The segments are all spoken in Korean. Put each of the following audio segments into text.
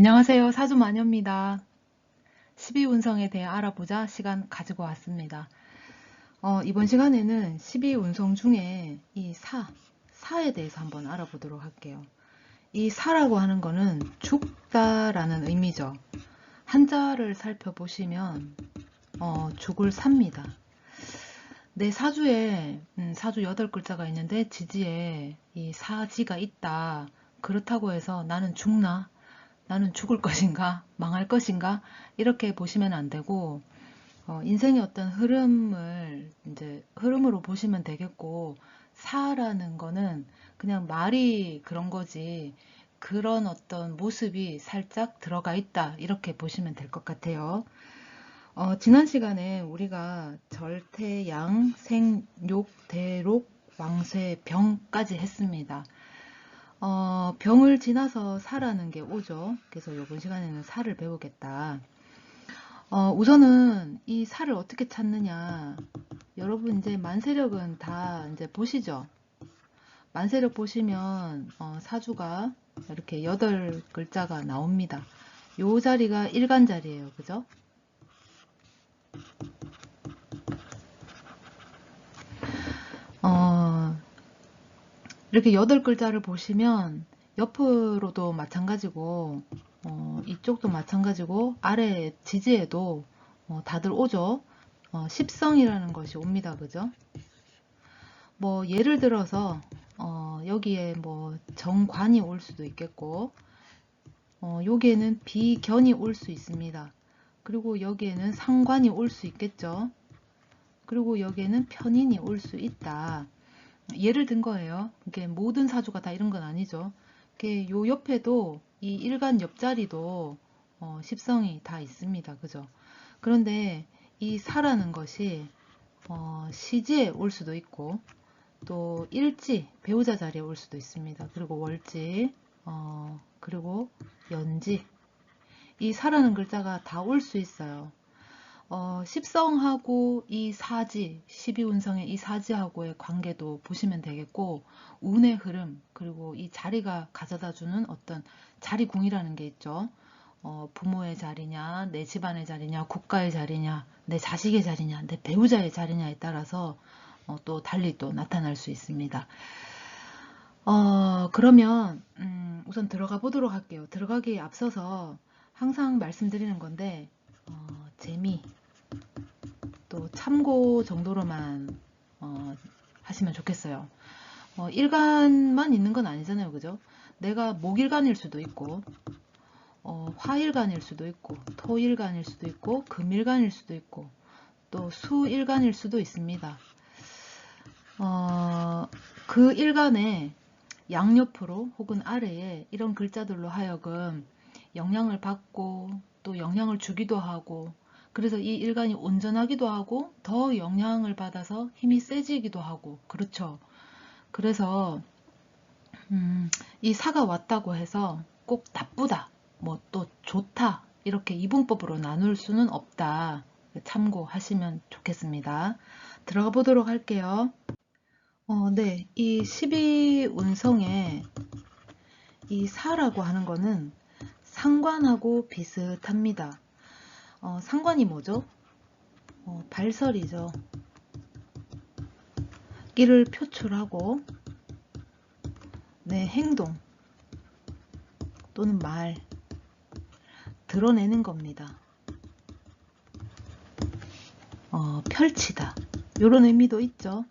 안녕하세요. 사주마녀입니다. 12운성에 대해 알아보자 시간 가지고 왔습니다. 이번 시간에는 12운성 중에 이 사에 대해서 한번 알아보도록 할게요. 이 사라고 하는 거는 죽다라는 의미죠. 한자를 살펴보시면 죽을 삽니다. 내 사주에 사주 8글자가 있는데 지지에 이 사지가 있다. 그렇다고 해서 나는 죽나? 나는 죽을 것인가? 망할 것인가? 이렇게 보시면 안 되고, 인생의 어떤 흐름을 이제 흐름으로 보시면 되겠고, 사라는 거는 그냥 말이 그런 거지, 그런 어떤 모습이 살짝 들어가 있다. 이렇게 보시면 될 것 같아요. 지난 시간에 우리가 절태, 양, 생, 욕, 대록, 왕쇠, 병까지 했습니다. 병을 지나서 사라는 게 오죠. 그래서 이번 시간에는 사를 배우겠다. 우선은 이 사를 어떻게 찾느냐. 여러분 이제 만세력은 다 이제 보시죠. 만세력 보시면 사주가 이렇게 8글자가 나옵니다. 요 자리가 일간 자리예요. 그죠? 어, 이렇게 8글자를 보시면 옆으로도 마찬가지고 이쪽도 마찬가지고 아래 지지에도 다들 오죠. 십성이라는 것이 옵니다. 그죠? 뭐 예를 들어서 여기에 뭐 정관이 올 수도 있겠고 여기에는 비견이 올 수 있습니다. 그리고 여기에는 상관이 올 수 있겠죠. 그리고 여기에는 편인이 올 수 있다. 예를 든 거예요. 이게 모든 사주가 다 이런 건 아니죠. 요 옆에도 이 일간 옆자리도 십성이 다 있습니다. 그죠? 그런데 이 사라는 것이 시지에 올 수도 있고 또 일지 배우자 자리에 올 수도 있습니다. 그리고 월지 그리고 연지 이 사라는 글자가 다 올 수 있어요. 십성하고 이 사지, 12운성의 이 사지하고의 관계도 보시면 되겠고, 운의 흐름, 그리고 이 자리가 가져다 주는 어떤 자리궁이라는 게 있죠. 부모의 자리냐, 내 집안의 자리냐, 국가의 자리냐, 내 자식의 자리냐, 내 배우자의 자리냐에 따라서 또 달리 또 나타날 수 있습니다. 그러면 우선 들어가 보도록 할게요. 들어가기에 앞서서 항상 말씀드리는 건데, 재미, 또 참고 정도로만 하시면 좋겠어요. 일간만 있는 건 아니잖아요. 그죠? 내가 목일간일 수도 있고 화일간일 수도 있고 토일간일 수도 있고 금일간일 수도 있고 또 수일간일 수도 있습니다. 그 일간에 양옆으로 혹은 아래에 이런 글자들로 하여금 영향을 받고 또 영향을 주기도 하고 그래서 이 일간이 온전하기도 하고 더 영향을 받아서 힘이 세지기도 하고 그렇죠. 그래서 이 사가 왔다고 해서 꼭 나쁘다 뭐 또 좋다 이렇게 이분법으로 나눌 수는 없다. 참고하시면 좋겠습니다. 들어가 보도록 할게요. 네, 이 12운성에 이 사라고 하는 거는 상관하고 비슷합니다. 상관이 뭐죠? 발설이죠. 끼를 표출하고 내 행동 또는 말 드러내는 겁니다. 펼치다 이런 의미도 있죠.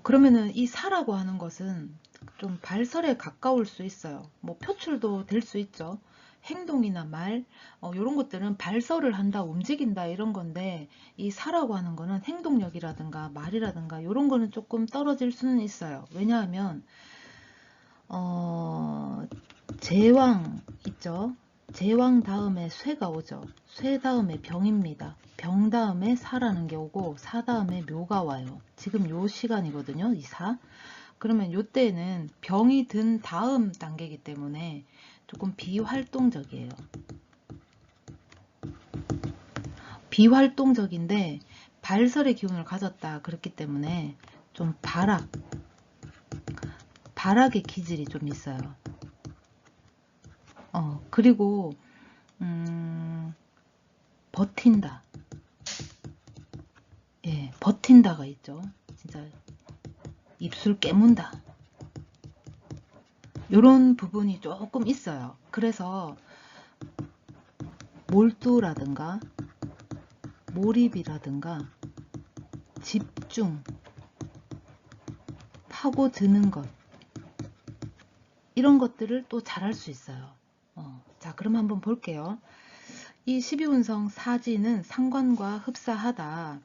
그러면은 이 사라고 하는 것은 좀 발설에 가까울 수 있어요. 뭐 표출도 될 수 있죠. 행동이나 말 이런 것들은 발설을 한다 움직인다 이런 건데 이 사라고 하는 거는 행동력이라든가 말이라든가 이런 거는 조금 떨어질 수는 있어요. 왜냐하면 제왕 있죠. 제왕 다음에 쇠가 오죠. 쇠 다음에 병입니다. 병 다음에 사라는 게 오고 사 다음에 묘가 와요. 지금 요 시간이거든요. 이 사. 그러면 요때는 병이 든 다음 단계이기 때문에 조금 비활동적이에요. 비활동적인데 발설의 기운을 가졌다 그렇기 때문에 좀 발악의 기질이 좀 있어요. 그리고 버틴다. 예, 버틴다가 있죠. 진짜 입술 깨문다. 요런 부분이 조금 있어요. 그래서 몰두라든가 몰입이라든가 집중, 파고드는 것, 이런 것들을 또 잘할 수 있어요. 자, 그럼 한번 볼게요. 이 12운성 사지는 상관과 흡사하다.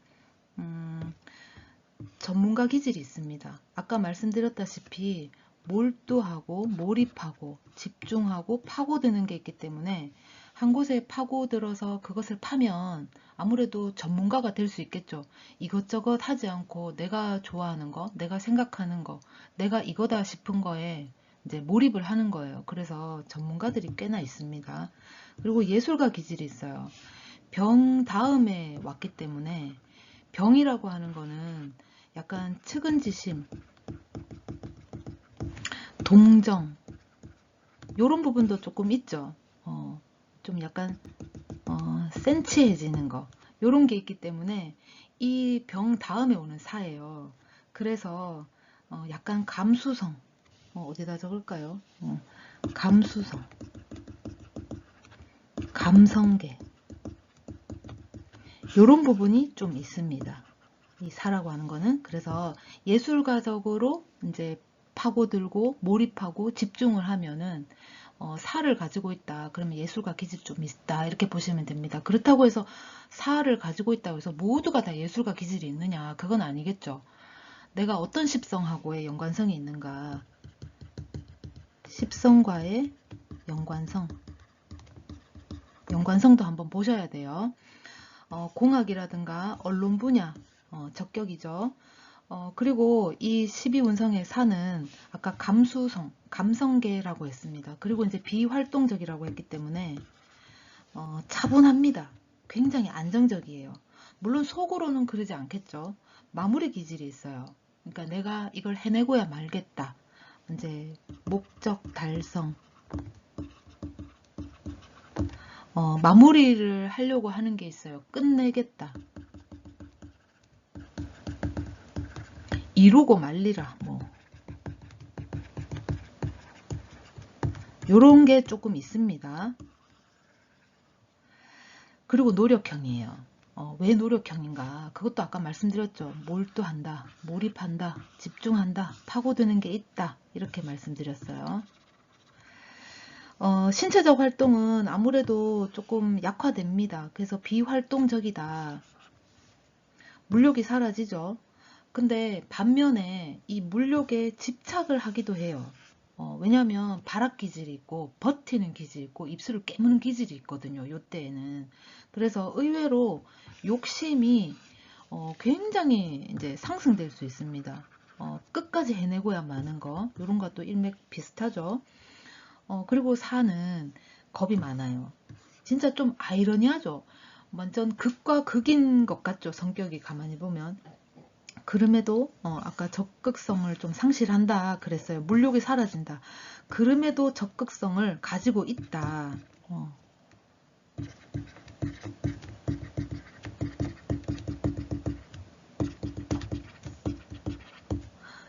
전문가 기질이 있습니다. 아까 말씀드렸다시피 몰두하고 몰입하고 집중하고 파고드는 게 있기 때문에 한 곳에 파고들어서 그것을 파면 아무래도 전문가가 될 수 있겠죠. 이것저것 하지 않고 내가 좋아하는 거, 내가 생각하는 거, 내가 이거다 싶은 거에 이제 몰입을 하는 거예요. 그래서 전문가들이 꽤나 있습니다. 그리고 예술가 기질이 있어요. 병 다음에 왔기 때문에 병이라고 하는 거는 약간 측은지심, 동정, 요런 부분도 조금 있죠. 좀 약간 센치해지는 거, 요런 게 있기 때문에 이 병 다음에 오는 사예요. 그래서 약간 감수성, 어디다 적을까요? 감수성, 감성계, 요런 부분이 좀 있습니다. 이 사라고 하는 거는. 그래서 예술가적으로 이제 파고들고 몰입하고 집중을 하면은 사를 가지고 있다. 그러면 예술가 기질이 좀 있다. 이렇게 보시면 됩니다. 그렇다고 해서 사를 가지고 있다고 해서 모두가 다 예술가 기질이 있느냐? 그건 아니겠죠. 내가 어떤 십성하고의 연관성이 있는가? 십성과의 연관성. 연관성도 한번 보셔야 돼요. 공학이라든가 언론 분야 적격이죠. 그리고 이 12운성의 사는 아까 감수성, 감성계라고 했습니다. 그리고 이제 비활동적이라고 했기 때문에 차분합니다. 굉장히 안정적이에요. 물론 속으로는 그러지 않겠죠. 마무리 기질이 있어요. 그러니까 내가 이걸 해내고야 말겠다. 이제 목적 달성, 마무리를 하려고 하는 게 있어요. 끝내겠다. 이루고 말리라. 뭐 요런 게 조금 있습니다. 그리고 노력형이에요. 왜 노력형인가? 그것도 아까 말씀드렸죠. 몰두한다, 몰입한다, 집중한다, 파고드는 게 있다. 이렇게 말씀드렸어요. 신체적 활동은 아무래도 조금 약화됩니다. 그래서 비활동적이다. 물욕이 사라지죠. 근데 반면에 이 물욕에 집착을 하기도 해요. 왜냐하면 발악 기질이 있고 버티는 기질이 있고 입술을 깨무는 기질이 있거든요. 이때에는. 그래서 의외로 욕심이 굉장히 이제 상승될 수 있습니다. 끝까지 해내고야 마는 거, 이런 것도 일맥 비슷하죠. 그리고 사는 겁이 많아요. 진짜 좀 아이러니하죠. 완전 극과 극인 것 같죠. 성격이 가만히 보면. 그럼에도 아까 적극성을 좀 상실한다 그랬어요. 물욕이 사라진다. 그럼에도 적극성을 가지고 있다.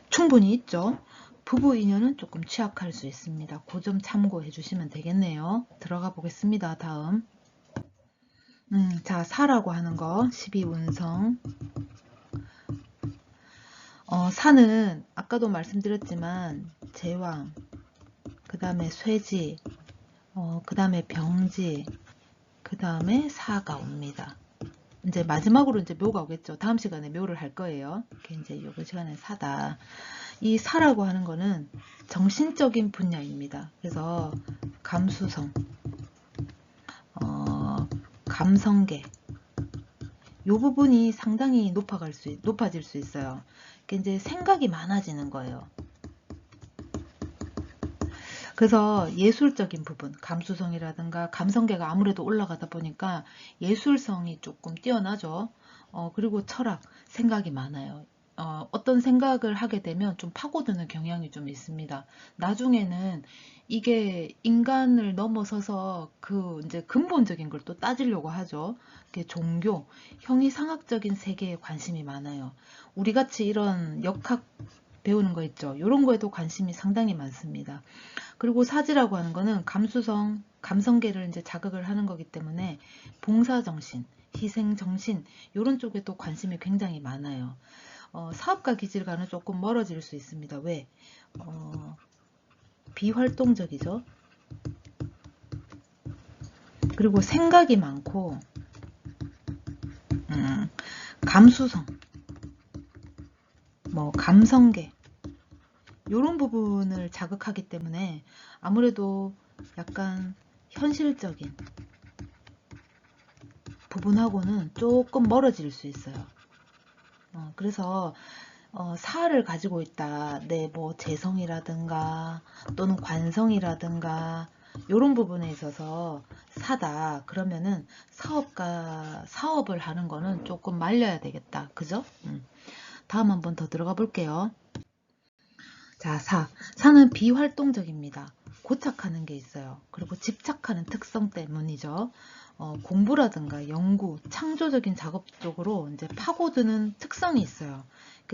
충분히 있죠. 부부 인연은 조금 취약할 수 있습니다. 그 점 참고해 주시면 되겠네요. 들어가 보겠습니다. 다음. 자, 사라고 하는 거 12운성. 사는 아까도 말씀드렸지만 제왕, 그 다음에 쇠지, 그 다음에 병지, 그 다음에 사가 옵니다. 이제 마지막으로 이제 묘가 오겠죠. 다음 시간에 묘를 할 거예요. 이게 이제 이번 시간에 사다. 이 사라고 하는 거는 정신적인 분야입니다. 그래서 감수성, 감성계, 이 부분이 상당히 높아질 수 있어요. 이제 생각이 많아지는 거예요. 그래서 예술적인 부분, 감수성이라든가 감성계가 아무래도 올라가다 보니까 예술성이 조금 뛰어나죠. 그리고 철학, 생각이 많아요. 어떤 생각을 하게 되면 좀 파고드는 경향이 좀 있습니다. 나중에는 이게 인간을 넘어서서 그 이제 근본적인 걸 또 따지려고 하죠. 그게 종교, 형이상학적인 세계에 관심이 많아요. 우리 같이 이런 역학 배우는 거 있죠. 이런 거에도 관심이 상당히 많습니다. 그리고 사지라고 하는 거는 감수성, 감성계를 이제 자극을 하는 거기 때문에 봉사정신, 희생정신 이런 쪽에도 관심이 굉장히 많아요. 사업가 기질과는 조금 멀어질 수 있습니다. 왜? 비활동적이죠. 그리고 생각이 많고 감수성, 뭐 감성계 이런 부분을 자극하기 때문에 아무래도 약간 현실적인 부분하고는 조금 멀어질 수 있어요. 그래서 사를 가지고 있다. 내 뭐 재성이라든가 또는 관성이라든가 이런 부분에 있어서 사다. 그러면은 사업을 하는 거는 조금 말려야 되겠다. 그죠? 다음 한번 더 들어가 볼게요. 자, 사는 비활동적입니다. 고착하는 게 있어요. 그리고 집착하는 특성 때문이죠. 공부라든가 연구, 창조적인 작업 쪽으로 이제 파고드는 특성이 있어요.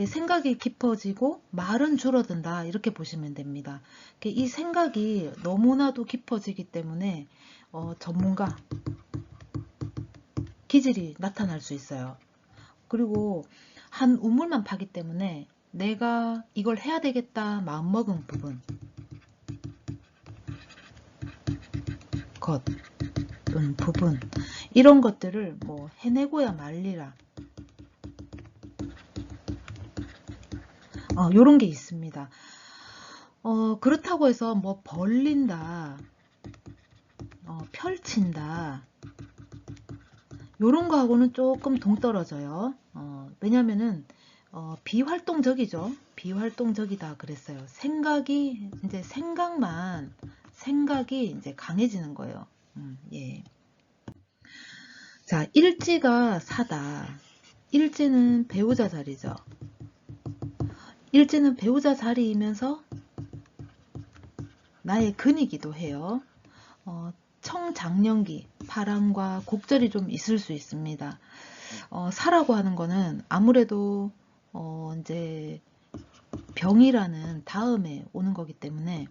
생각이 깊어지고 말은 줄어든다. 이렇게 보시면 됩니다. 이 생각이 너무나도 깊어지기 때문에 전문가 기질이 나타날 수 있어요. 그리고 한 우물만 파기 때문에 내가 이걸 해야 되겠다 마음먹은 것 또는 부분 이런 것들을 뭐 해내고야 말리라 요런 게 있습니다. 그렇다고 해서 뭐 벌린다 펼친다 요런 거하고는 조금 동떨어져요. 왜냐면은 비활동적이죠. 비활동적이다 그랬어요. 생각이 이제 강해지는 거예요. 예. 자, 일지가 사다. 일지는 배우자 자리죠. 일지는 배우자 자리이면서 나의 근이기도 해요. 청장년기, 바람과 곡절이 좀 있을 수 있습니다. 사라고 하는 거는 아무래도 이제 병이라는 다음에 오는 거기 때문에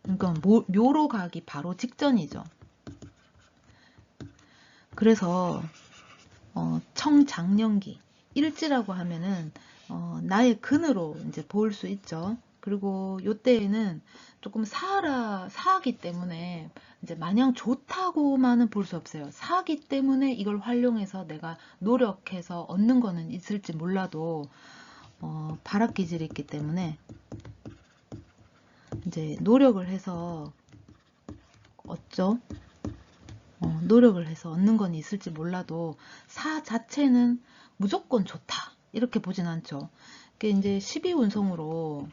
그러니까 묘로 가기 바로 직전이죠. 그래서 청장년기 일지라고 하면은 나의 근으로 이제 볼 수 있죠. 그리고 요때에는 조금 사기 때문에 이제 마냥 좋다고만은 볼 수 없어요. 사기 때문에 이걸 활용해서 내가 노력해서 얻는 거는 있을지 몰라도 발악기질이 있기 때문에 이제 노력을 해서 얻죠. 노력을 해서 얻는 건 있을지 몰라도 사 자체는 무조건 좋다 이렇게 보진 않죠. 그게 이제 12운성으로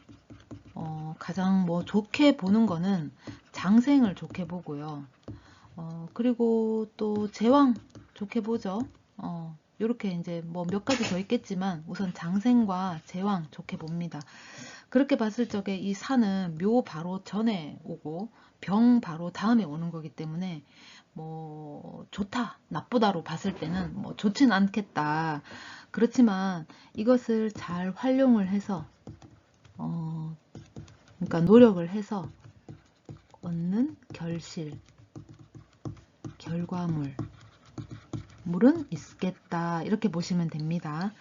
가장 뭐 좋게 보는 거는 장생을 좋게 보고요. 그리고 또 제왕 좋게 보죠. 이렇게 이제 뭐 몇 가지 더 있겠지만 우선 장생과 제왕 좋게 봅니다. 그렇게 봤을 적에 이 사는 묘 바로 전에 오고 병 바로 다음에 오는 거기 때문에 뭐 좋다 나쁘다로 봤을 때는 뭐 좋진 않겠다. 그렇지만 이것을 잘 활용을 해서 그러니까 노력을 해서 얻는 결과물은 있겠다 이렇게 보시면 됩니다.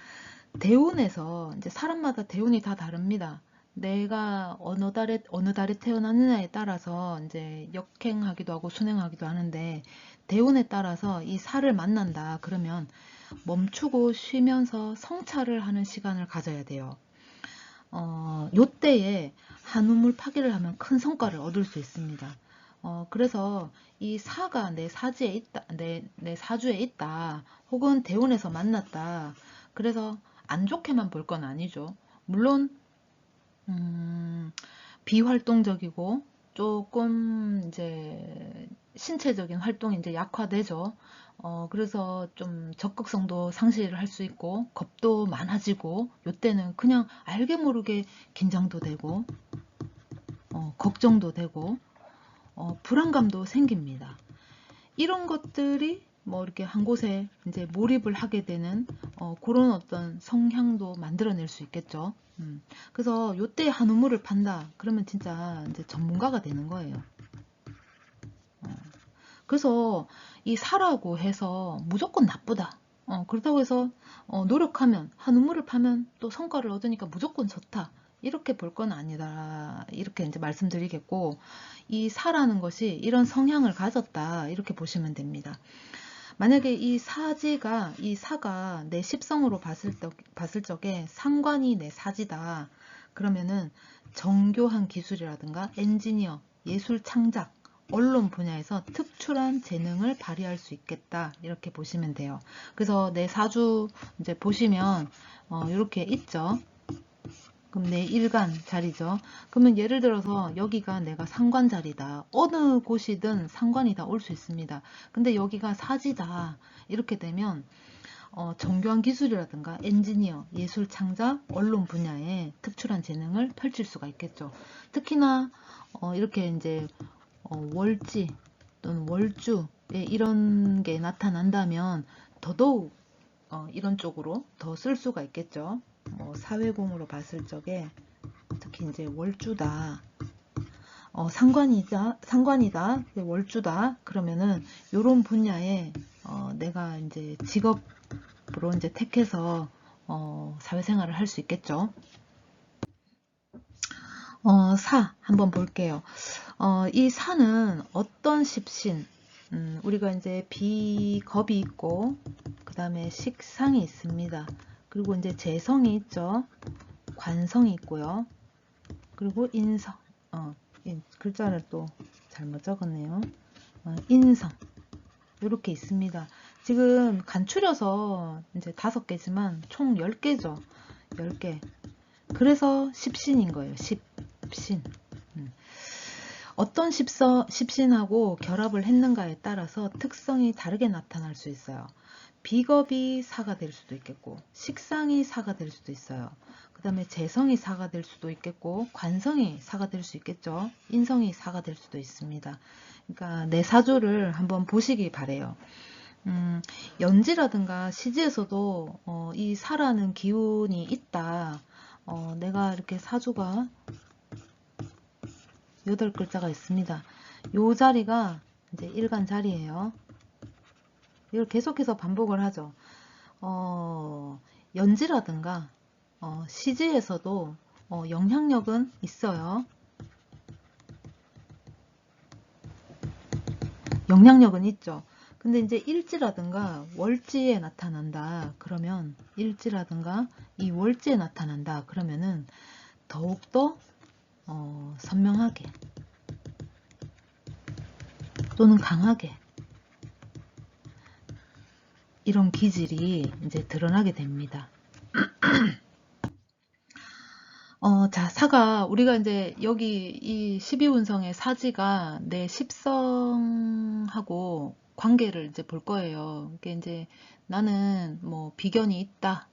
대운에서 이제 사람마다 대운이 다 다릅니다. 내가 어느 달에 태어났느냐에 따라서 이제 역행하기도 하고 순행하기도 하는데 대운에 따라서 이 살을 만난다 그러면 멈추고 쉬면서 성찰을 하는 시간을 가져야 돼요. 요때에 한우물 파기를 하면 큰 성과를 얻을 수 있습니다. 그래서 이 사가 내 사지에 있다, 내 사주에 있다, 혹은 대운에서 만났다. 그래서 안 좋게만 볼 건 아니죠. 물론 비활동적이고 조금 이제 신체적인 활동이 이제 약화되죠. 그래서 좀 적극성도 상실을 할 수 있고 겁도 많아지고 요때는 그냥 알게 모르게 긴장도 되고 걱정도 되고 불안감도 생깁니다. 이런 것들이 뭐 이렇게 한 곳에 이제 몰입을 하게 되는 그런 어떤 성향도 만들어낼 수 있겠죠. 그래서 요때 한우물을 판다 그러면 진짜 이제 전문가가 되는 거예요. 그래서 이 사라고 해서 무조건 나쁘다. 그렇다고 해서 노력하면 한우물을 파면 또 성과를 얻으니까 무조건 좋다. 이렇게 볼 건 아니다. 이렇게 이제 말씀드리겠고, 이 사라는 것이 이런 성향을 가졌다. 이렇게 보시면 됩니다. 만약에 이 사가 내 십성으로 봤을 적에 상관이 내 사지다. 그러면은 정교한 기술이라든가 엔지니어, 예술 창작, 언론 분야에서 특출한 재능을 발휘할 수 있겠다. 이렇게 보시면 돼요. 그래서 내 사주 이제 보시면 이렇게 있죠. 그럼 내 일간 자리죠. 그러면 예를 들어서 여기가 내가 상관 자리다. 어느 곳이든 상관이 다 올 수 있습니다. 근데 여기가 사지다. 이렇게 되면 정교한 기술이라든가 엔지니어, 예술 창작, 언론 분야에 특출한 재능을 펼칠 수가 있겠죠. 특히나 이렇게 이제 월지 또는 월주에 이런 게 나타난다면 더더욱 이런 쪽으로 더 쓸 수가 있겠죠. 사회공으로 봤을 적에 특히 이제 월주다, 상관이다, 월주다. 그러면은 이런 분야에 내가 이제 직업으로 이제 택해서 사회생활을 할 수 있겠죠. 사 한번 볼게요. 이 사는 어떤 십신, 우리가 이제 비겁이 있고 그 다음에 식상이 있습니다. 그리고 이제 재성이 있죠. 관성이 있고요. 그리고 인성, 글자를 또 잘못 적었네요. 인성 이렇게 있습니다. 지금 간추려서 이제 5개지만 총 10개죠. 10개. 그래서 십신인 거예요. 십신. 어떤 십신하고 결합을 했는가에 따라서 특성이 다르게 나타날 수 있어요. 비겁이 사가 될 수도 있겠고 식상이 사가 될 수도 있어요. 그 다음에 재성이 사가 될 수도 있겠고 관성이 사가 될 수 있겠죠. 인성이 사가 될 수도 있습니다. 그러니까 내 사주를 한번 보시기 바래요. 연지라든가 시지에서도 이 사라는 기운이 있다. 내가 이렇게 사주가 8글자가 있습니다. 요 자리가 이제 일간 자리예요. 이걸 계속해서 반복을 하죠. 연지라든가 시지에서도 영향력은 있어요. 영향력은 있죠. 근데 이제 일지라든가 월지에 나타난다. 그러면 일지라든가 이 월지에 나타난다. 그러면은 더욱더 선명하게 또는 강하게 이런 기질이 이제 드러나게 됩니다. 자, 사가, 우리가 이제 여기 이 12운성의 사지가 내 십성하고 관계를 이제 볼 거예요. 이게 이제 나는 뭐 비견이 있다.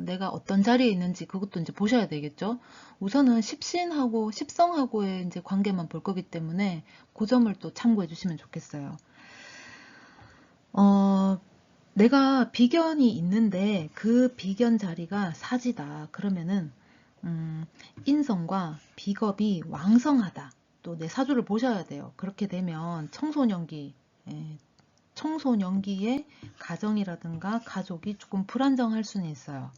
내가 어떤 자리에 있는지 그것도 이제 보셔야 되겠죠. 우선은 십신하고 십성하고의 이제 관계만 볼 거기 때문에 그 점을 또 참고해 주시면 좋겠어요. 내가 비견이 있는데 그 비견 자리가 사지다. 그러면은 인성과 비겁이 왕성하다. 또 내 사주를 보셔야 돼요. 그렇게 되면 청소년기에 가정이라든가 가족이 조금 불안정할 수는 있어요.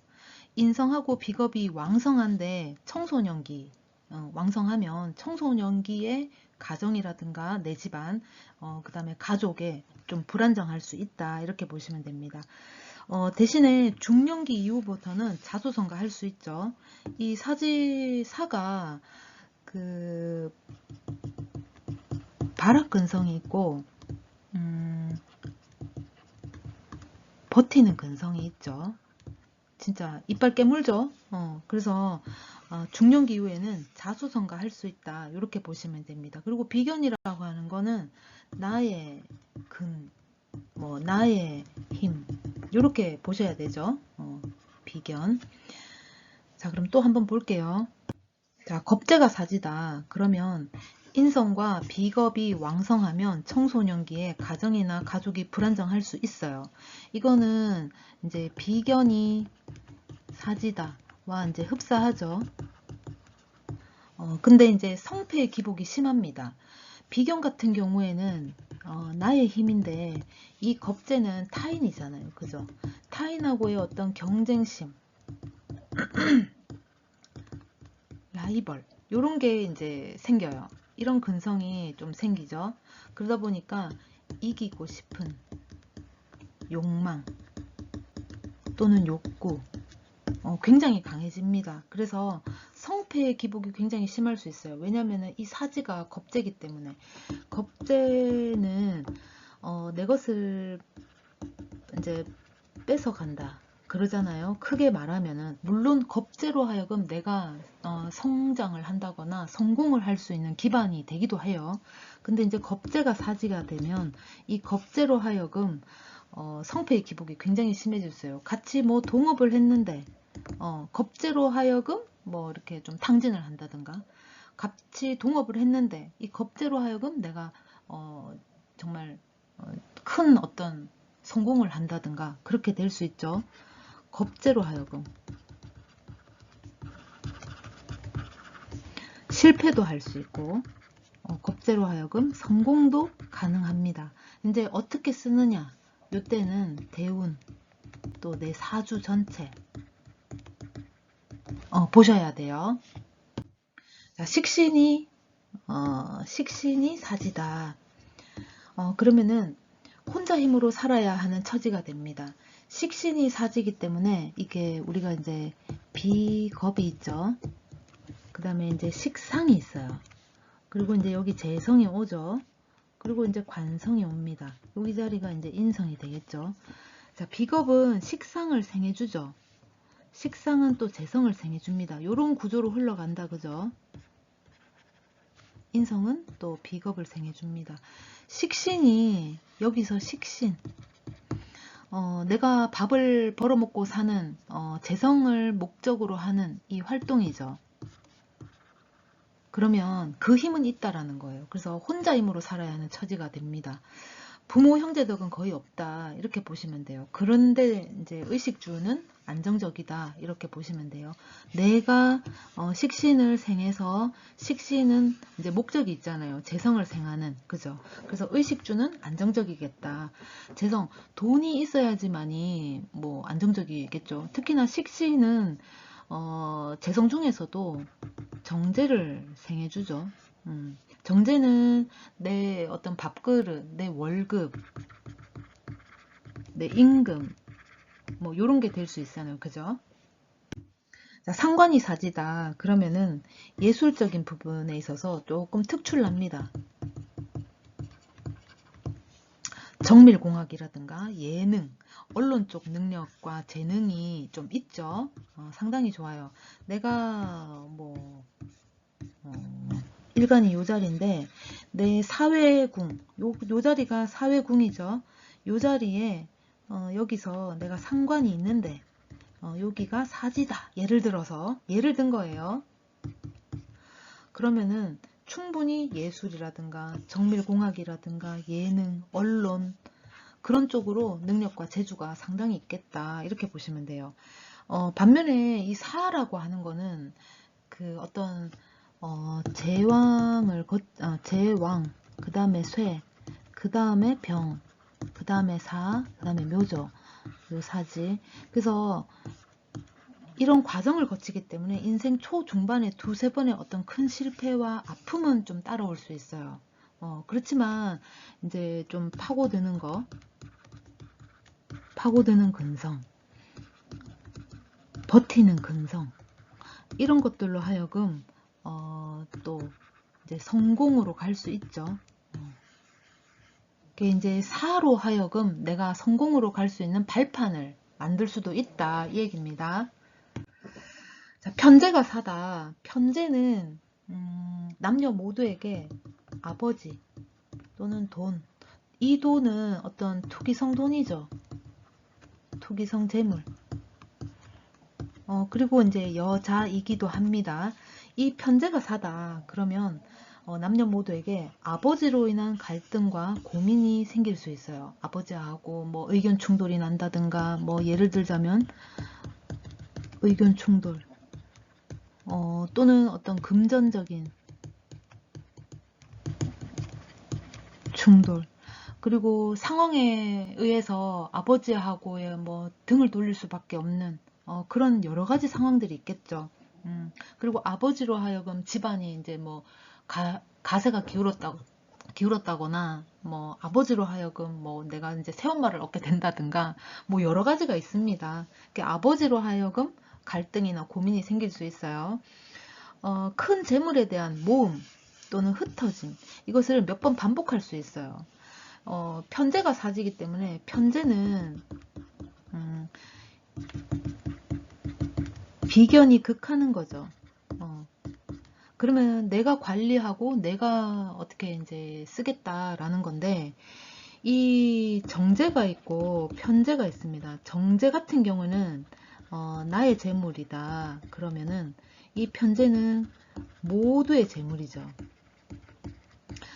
인성하고 비겁이 왕성한데 청소년기 왕성하면 청소년기에 가정이라든가 내 집안 그 다음에 가족에 좀 불안정할 수 있다. 이렇게 보시면 됩니다. 대신에 중년기 이후부터는 자수성가 할 수 있죠. 이 사가 그 발악근성이 있고 버티는 근성이 있죠. 진짜 이빨 깨물죠. 그래서 중년기 이후에는 자수성가 할 수 있다. 이렇게 보시면 됩니다. 그리고 비견이라고 하는 거는 나의 나의 힘 이렇게 보셔야 되죠. 비견. 자, 그럼 또 한번 볼게요. 자, 겁재가 사지다. 그러면 인성과 비겁이 왕성하면 청소년기에 가정이나 가족이 불안정할 수 있어요. 이거는 이제 비견이 사지다와 이제 흡사하죠. 근데 이제 성패의 기복이 심합니다. 비견 같은 경우에는 나의 힘인데 이 겁재는 타인이잖아요. 그죠? 타인하고의 어떤 경쟁심, 라이벌 요런 게 이제 생겨요. 이런 근성이 좀 생기죠. 그러다 보니까 이기고 싶은 욕망 또는 욕구 굉장히 강해집니다. 그래서 성패의 기복이 굉장히 심할 수 있어요. 왜냐하면 이 사지가 겁재이기 때문에. 겁재는 내 것을 이제 뺏어간다 그러잖아요. 크게 말하면은 물론 겁재로 하여금 내가 성장을 한다거나 성공을 할 수 있는 기반이 되기도 해요. 근데 이제 겁재가 사지가 되면 이 겁재로 하여금 성패의 기복이 굉장히 심해졌어요. 같이 뭐 동업을 했는데 겁재로 하여금 뭐 이렇게 좀 탕진을 한다든가 같이 동업을 했는데 이 겁재로 하여금 내가 정말 큰 어떤 성공을 한다든가 그렇게 될 수 있죠. 겁재로 하여금 실패도 할 수 있고 겁재로 하여금 성공도 가능합니다. 이제 어떻게 쓰느냐 이때는 대운 또 내 사주 전체 보셔야 돼요. 자, 식신이 사지다. 그러면은 혼자 힘으로 살아야 하는 처지가 됩니다. 식신이 사지기 때문에 이게 우리가 이제 비겁이 있죠. 그 다음에 이제 식상이 있어요. 그리고 이제 여기 재성이 오죠. 그리고 이제 관성이 옵니다. 여기 자리가 이제 인성이 되겠죠. 자, 비겁은 식상을 생해주죠. 식상은 또 재성을 생해줍니다. 요런 구조로 흘러간다. 그죠? 인성은 또 비겁을 생해줍니다. 식신이 여기서 식신 내가 밥을 벌어먹고 사는 재성을 목적으로 하는 이 활동이죠. 그러면 그 힘은 있다라는 거예요. 그래서 혼자 힘으로 살아야 하는 처지가 됩니다. 부모 형제 덕은 거의 없다 이렇게 보시면 돼요. 그런데 이제 의식주는 안정적이다 이렇게 보시면 돼요. 내가 식신을 생해서 식신은 이제 목적이 있잖아요. 재성을 생하는 그죠? 그래서 의식주는 안정적이겠다. 재성 돈이 있어야지만이 뭐 안정적이겠죠. 특히나 식신은 재성 중에서도 정제를 생해주죠. 정제는 내 어떤 밥그릇, 내 월급, 내 임금 뭐 요런 게 될 수 있잖아요. 그죠? 자, 상관이 사지다. 그러면은 예술적인 부분에 있어서 조금 특출납니다. 정밀공학이라든가 예능, 언론 쪽 능력과 재능이 좀 있죠. 상당히 좋아요. 내가 뭐 일간이 요 자리인데 내 사회궁 요 자리가 사회궁이죠. 요 자리에 여기서 내가 상관이 있는데 여기가 사지다. 예를 들어서 예를 든 거예요. 그러면은 충분히 예술이라든가 정밀공학이라든가 예능, 언론 그런 쪽으로 능력과 재주가 상당히 있겠다. 이렇게 보시면 돼요. 반면에 이 사라고 하는 거는 그 어떤 제왕, 그 다음에 쇠, 그 다음에 병, 그 다음에 사, 그 다음에 묘죠. 요 사지. 그래서 이런 과정을 거치기 때문에 인생 초중반에 두세 번의 어떤 큰 실패와 아픔은 좀 따라올 수 있어요. 그렇지만 이제 좀 파고드는 근성, 버티는 근성, 이런 것들로 하여금 또 이제 성공으로 갈 수 있죠. 이게 이제 사로 하여금 내가 성공으로 갈 수 있는 발판을 만들 수도 있다 이 얘기입니다. 자, 편재가 사다. 편재는 남녀 모두에게 아버지 또는 돈, 이 돈은 어떤 투기성 돈이죠. 투기성 재물. 그리고 이제 여자이기도 합니다. 이 편재가 사다. 그러면 남녀 모두에게 아버지로 인한 갈등과 고민이 생길 수 있어요. 아버지하고 뭐 의견 충돌이 난다든가, 뭐 예를 들자면 의견 충돌, 또는 어떤 금전적인 충돌. 그리고 상황에 의해서 아버지하고의 뭐 등을 돌릴 수밖에 없는 그런 여러 가지 상황들이 있겠죠. 그리고 아버지로 하여금 집안이 이제 뭐 가세가 기울었다거나 뭐 아버지로 하여금 뭐 내가 이제 새엄마를 얻게 된다든가 뭐 여러 가지가 있습니다. 아버지로 하여금 갈등이나 고민이 생길 수 있어요. 큰 재물에 대한 모험 또는 흩어짐, 이것을 몇 번 반복할 수 있어요. 편재가 사지기 때문에 편재는 비견이 극하는 거죠. 그러면 내가 관리하고 내가 어떻게 이제 쓰겠다라는 건데, 이 정제가 있고 편제가 있습니다. 정제 같은 경우는 나의 재물이다. 그러면은 이 편제는 모두의 재물이죠.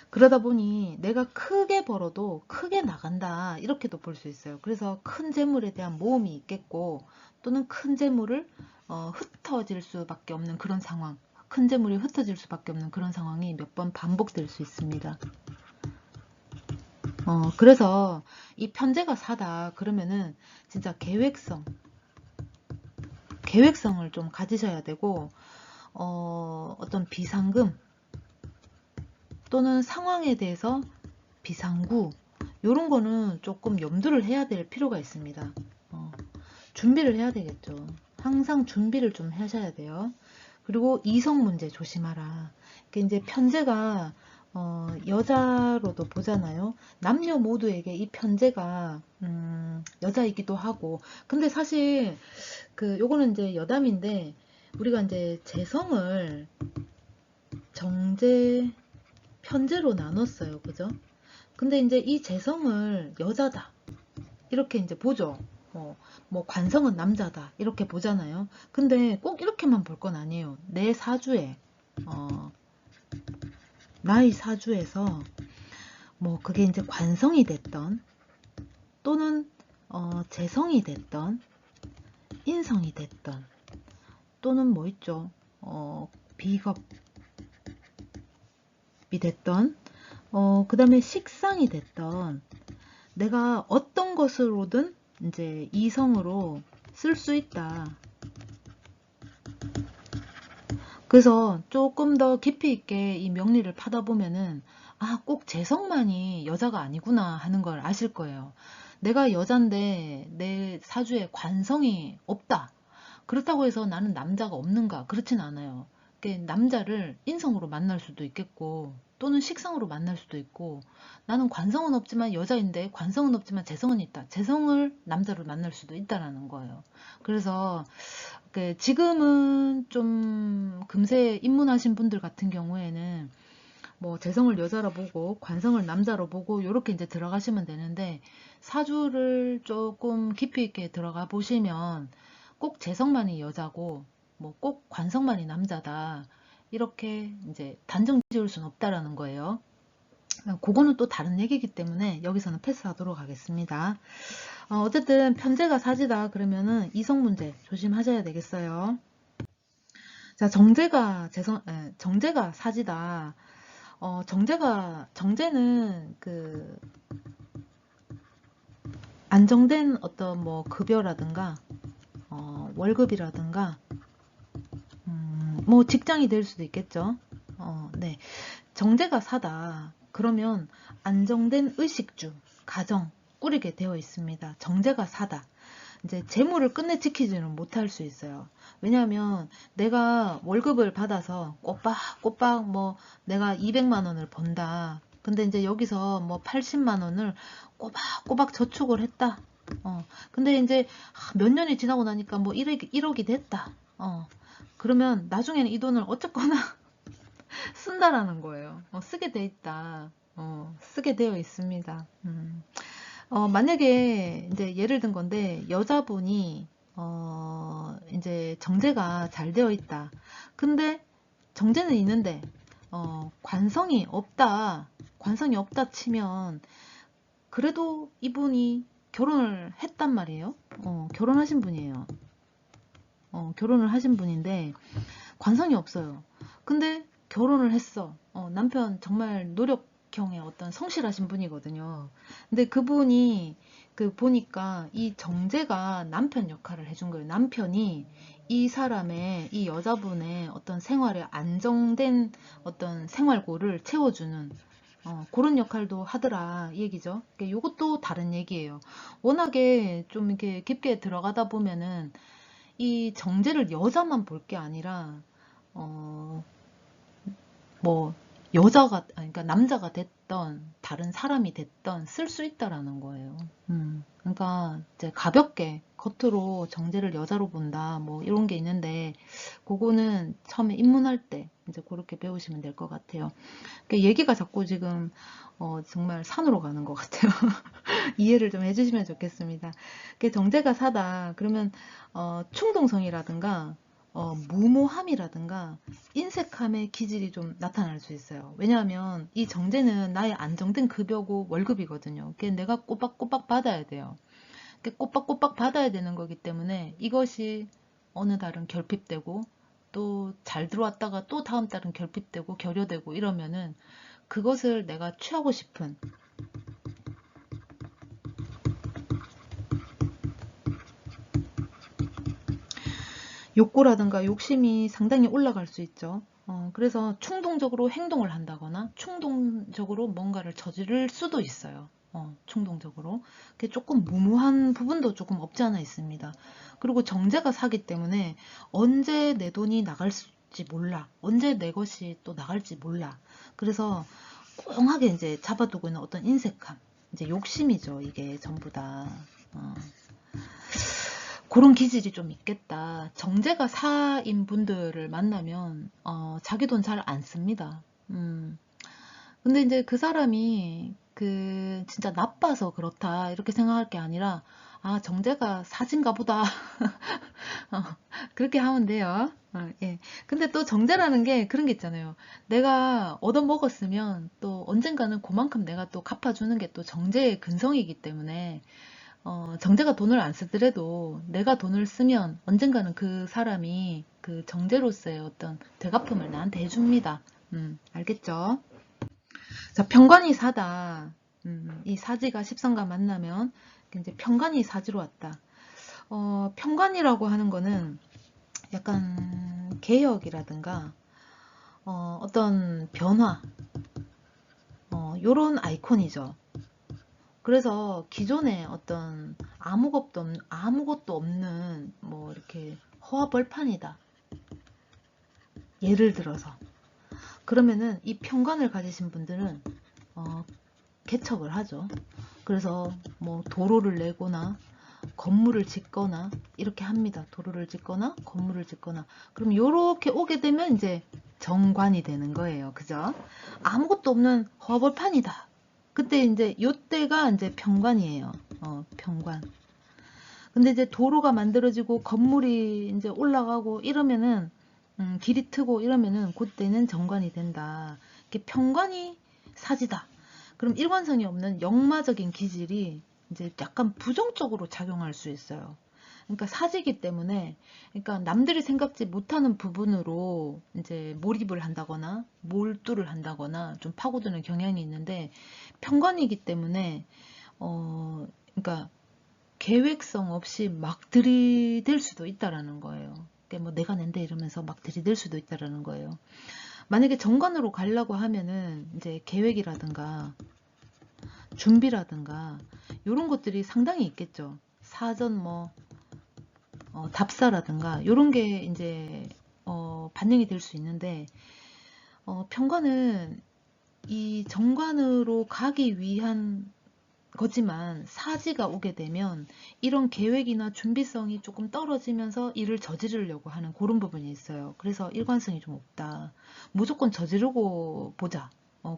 그러다 보니 내가 크게 벌어도 크게 나간다, 이렇게도 볼 수 있어요. 그래서 큰 재물에 대한 모험이 있겠고, 또는 큰 재물을 흩어질 수밖에 없는 그런 상황, 큰 재물이 흩어질 수밖에 없는 그런 상황이 몇 번 반복될 수 있습니다. 그래서 이 편제가 사다 그러면은 진짜 계획성을 좀 가지셔야 되고, 어떤 비상금 또는 상황에 대해서 비상구, 요런 거는 조금 염두를 해야 될 필요가 있습니다. 준비를 해야 되겠죠. 항상 준비를 좀 하셔야 돼요. 그리고 이성 문제 조심하라. 이제 편제가 여자로도 보잖아요. 남녀 모두에게 이 편제가 여자이기도 하고, 근데 사실 요거는 이제 여담인데, 우리가 이제 재성을 정제, 편제로 나눴어요. 그죠? 근데 이제 이 재성을 여자다 이렇게 이제 보죠. 뭐 관성은 남자다 이렇게 보잖아요. 근데 꼭 이렇게만 볼 건 아니에요. 내 사주에 나의 사주에서 뭐 그게 이제 관성이 됐던, 또는 재성이 됐던, 인성이 됐던, 또는 뭐 있죠, 비겁이 됐던, 그 다음에 식상이 됐던, 내가 어떤 것으로든 이제 이성으로 쓸 수 있다. 그래서 조금 더 깊이 있게 이 명리를 파다 보면은, 꼭 재성만이 여자가 아니구나 하는 걸 아실 거예요. 내가 여잔데 내 사주에 관성이 없다. 그렇다고 해서 나는 남자가 없는가? 그렇진 않아요. 남자를 인성으로 만날 수도 있겠고, 또는 식성으로 만날 수도 있고, 나는 관성은 없지만 여자인데 관성은 없지만 재성은 있다. 재성을 남자로 만날 수도 있다라는 거예요. 그래서 지금은 좀 금세 입문하신 분들 같은 경우에는 뭐 재성을 여자로 보고 관성을 남자로 보고 이렇게 이제 들어가시면 되는데, 사주를 조금 깊이 있게 들어가 보시면 꼭 재성만이 여자고 뭐 꼭 관성만이 남자다 이렇게 이제 단정 지을 수는 없다라는 거예요. 그거는 또 다른 얘기이기 때문에 여기서는 패스하도록 하겠습니다. 어쨌든 편제가 사지다 그러면은 이성 문제 조심하셔야 되겠어요. 자, 정제가 사지다. 정제는 안정된 어떤 뭐 급여라든가 월급이라든가 뭐 직장이 될 수도 있겠죠. 네. 정제가 사다 그러면 안정된 의식주 가정 꾸리게 되어 있습니다. 정제가 사다. 이제 재물을 끝내 지키지는 못할 수 있어요. 왜냐하면 내가 월급을 받아서 꼬박꼬박 뭐 내가 200만 원을 번다. 근데 이제 여기서 뭐 80만 원을 꼬박꼬박 저축을 했다. 근데 이제 몇 년이 지나고 나니까 뭐 1억이 됐다. 그러면 나중에는 이 돈을 어쨌거나 쓴다라는 거예요. 쓰게 돼 있다. 쓰게 되어 있습니다. 만약에 이제 예를 든 건데 여자분이 이제 정제가 잘 되어 있다. 근데 정제는 있는데 관성이 없다. 관성이 없다 치면 그래도 이분이 결혼을 했단 말이에요. 결혼하신 분이에요. 결혼을 하신 분인데 관성이 없어요. 근데 결혼을 했어. 남편 정말 노력형의 어떤 성실하신 분이거든요. 근데 그분이 보니까 이 정제가 남편 역할을 해준 거예요. 남편이 이 사람의, 이 여자분의 어떤 생활에 안정된 어떤 생활고를 채워주는 그런 역할도 하더라 이 얘기죠. 그러니까 이것도 다른 얘기예요. 워낙에 좀 이렇게 깊게 들어가다 보면은 이 정제를 여자만 볼 게 아니라 어, 뭐 여자가 그러니까 남자가 됐던 다른 사람이 됐던 쓸 수 있다라는 거예요. 그러니까 이제 가볍게 겉으로 정제를 여자로 본다 뭐 이런 게 있는데 그거는 처음에 입문할 때 이제 그렇게 배우시면 될 것 같아요. 그러니까 얘기가 자꾸 지금 정말 산으로 가는 것 같아요. 이해를 좀 해주시면 좋겠습니다. 정제가 사다 그러면 충동성이라든가 무모함이라든가 인색함의 기질이 좀 나타날 수 있어요. 왜냐하면 이 정제는 나의 안정된 급여고 월급이거든요. 내가 꼬박꼬박 받아야 돼요. 꼬박꼬박 받아야 되는 거기 때문에 이것이 어느 달은 결핍되고 또 잘 들어왔다가 또 다음 달은 결핍되고 결여되고 이러면은 그것을 내가 취하고 싶은 욕구라든가 욕심이 상당히 올라갈 수 있죠. 그래서 충동적으로 행동을 한다거나 충동적으로 뭔가를 저지를 수도 있어요. 충동적으로. 그게 조금 무모한 부분도 조금 없지 않아 있습니다. 그리고 정제가 사기 때문에 언제 내 돈이 나갈지 몰라. 언제 내 것이 또 나갈지 몰라. 그래서 꽁하게 이제 잡아두고 있는 어떤 인색함, 이제 욕심이죠. 이게 전부 다. 그런 기질이 좀 있겠다. 정제가 사인 분들을 만나면 자기 돈 잘 안 씁니다. 근데 이제 그 사람이 진짜 나빠서 그렇다 이렇게 생각할 게 아니라 아 정제가 사진가 보다 어, 그렇게 하면 돼요. 예. 근데 또 정제라는 게 그런 게 있잖아요. 내가 얻어먹었으면 또 언젠가는 그만큼 내가 또 갚아주는 게 또 정제의 근성이기 때문에 정제가 돈을 안 쓰더라도 내가 돈을 쓰면 언젠가는 그 사람이 그 정제로서의 어떤 되갚음을 나한테 해줍니다. 알겠죠? 자, 평관이 사다. 이 사지가 십상과 만나면 이제 평관이 사지로 왔다. 평관이라고 하는 거는 약간 개혁이라든가 어떤 변화, 요런 아이콘이죠. 그래서 기존에 어떤 아무것도 없는 뭐 이렇게 허허벌판이다. 예를 들어서 그러면은 이 평관을 가지신 분들은 개척을 하죠. 그래서 뭐 도로를 내거나 건물을 짓거나 이렇게 합니다. 도로를 짓거나 건물을 짓거나 그럼 이렇게 오게 되면 이제 정관이 되는 거예요. 그죠? 아무것도 없는 허벌판이다. 그때 이제 요때가 이제 평관이에요. 평관. 근데 이제 도로가 만들어지고 건물이 이제 올라가고 이러면은 길이 트고 이러면은 그때는 정관이 된다. 이렇게 평관이 사지다. 그럼 일관성이 없는 역마적인 기질이 이제 약간 부정적으로 작용할 수 있어요. 그러니까 사지기 때문에, 그러니까 남들이 생각지 못하는 부분으로 이제 몰입을 한다거나 몰두를 한다거나 좀 파고드는 경향이 있는데 평관이기 때문에 그러니까 계획성 없이 막 들이댈 수도 있다라는 거예요. 그러니까 뭐 내가 낸다 이러면서 막 들이댈 수도 있다라는 거예요. 만약에 정관으로 가려고 하면은 이제 계획이라든가 준비라든가 이런 것들이 상당히 있겠죠. 사전 뭐 답사라든가 이런 게 이제 반영이 될 수 있는데 평관은 이 정관으로 가기 위한 거지만 사지가 오게 되면 이런 계획이나 준비성이 조금 떨어지면서 일을 저지르려고 하는 그런 부분이 있어요. 그래서 일관성이 좀 없다. 무조건 저지르고 보자.